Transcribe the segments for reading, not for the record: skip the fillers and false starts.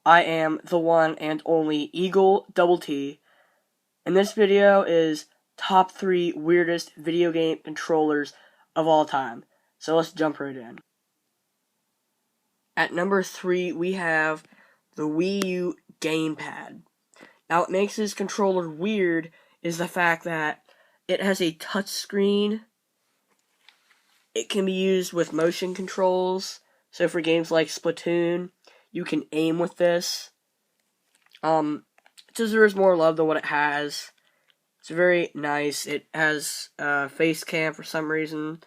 I am the one and only Eagle Double T, and this video is top 3 weirdest video game controllers of all time. So let's jump right in. At number 3, we have the Wii U gamepad. Now, what makes this controller weird is the fact that it has a touch screen. It can be used with motion controls. So for games like Splatoon, you can aim with this. It deserves more love than what it has. It's very nice. It has face cam for some reason.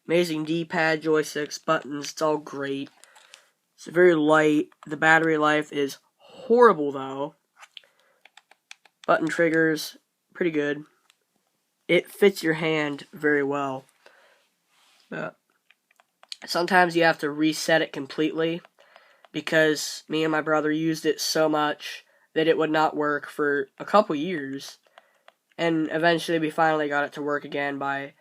Amazing D-pad, joysticks, buttons. It's all great. It's very light. The battery life is horrible though. Button triggers, pretty good. It fits your hand very well. But sometimes you have to reset it completely because me and my brother used it so much that it would not work for a couple years. And eventually we finally got it to work again by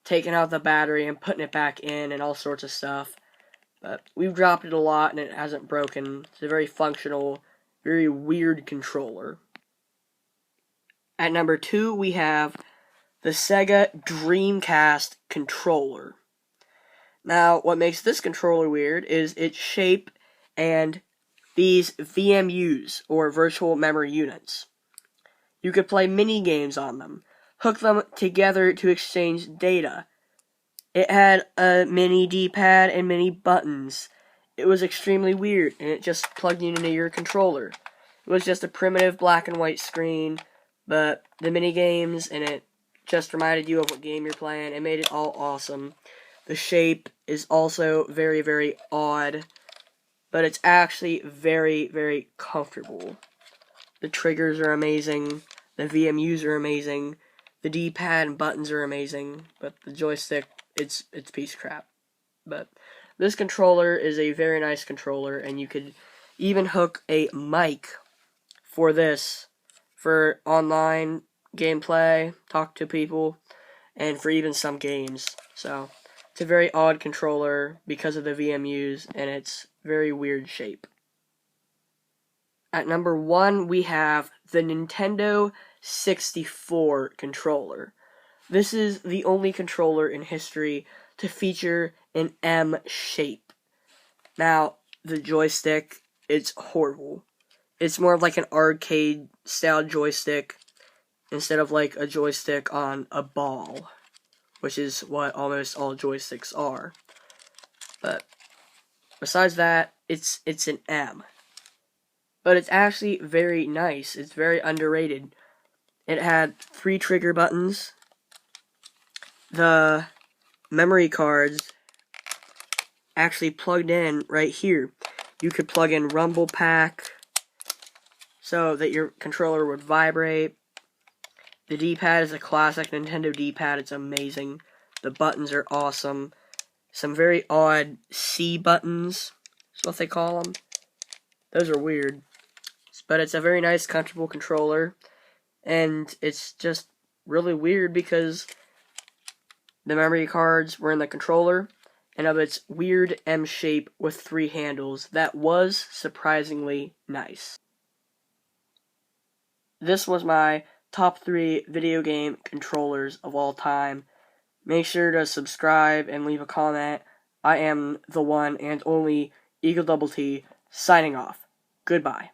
taking out the battery and putting it back in and all sorts of stuff. But we've dropped it a lot and it hasn't broken. It's a very functional, very weird controller. At number 2, we have the Sega Dreamcast controller. Now, what makes this controller weird is its shape and these VMUs, or virtual memory units. You could play mini games on them, hook them together to exchange data. It had a mini D-pad and mini buttons. It was extremely weird, and it just plugged into your controller. It was just a primitive black and white screen, but the mini games and it just reminded you of what game you're playing. It made it all awesome. The shape is also very, very odd, but it's actually very, very comfortable. The triggers are amazing. The VMUs are amazing. The D-pad and buttons are amazing, but the joystick, it's a piece of crap. But this controller is a very nice controller, and you could even hook a mic for this for online gameplay, talk to people, and for even some games. So it's a very odd controller because of the VMUs and its very weird shape. At number 1, we have the Nintendo 64 controller. This is the only controller in history to feature an M shape. Now, the joystick, it's horrible. It's more of like an arcade-style joystick instead of like a joystick on a ball, which is what almost all joysticks are. But besides that, it's an M. But it's actually very nice. It's very underrated. It had 3 trigger buttons. The memory cards actually plugged in right here. You could plug in Rumble Pack so that your controller would vibrate. The D-pad is a classic Nintendo D-pad. It's amazing. The buttons are awesome. Some very odd C buttons is what they call them. Those are weird. But it's a very nice, comfortable controller. And it's just really weird because the memory cards were in the controller, and of its weird M shape with 3 handles. That was surprisingly nice. This was my top 3 video game controllers of all time. Make sure to subscribe and leave a comment. I am the one and only Eagle Double T, signing off. Goodbye.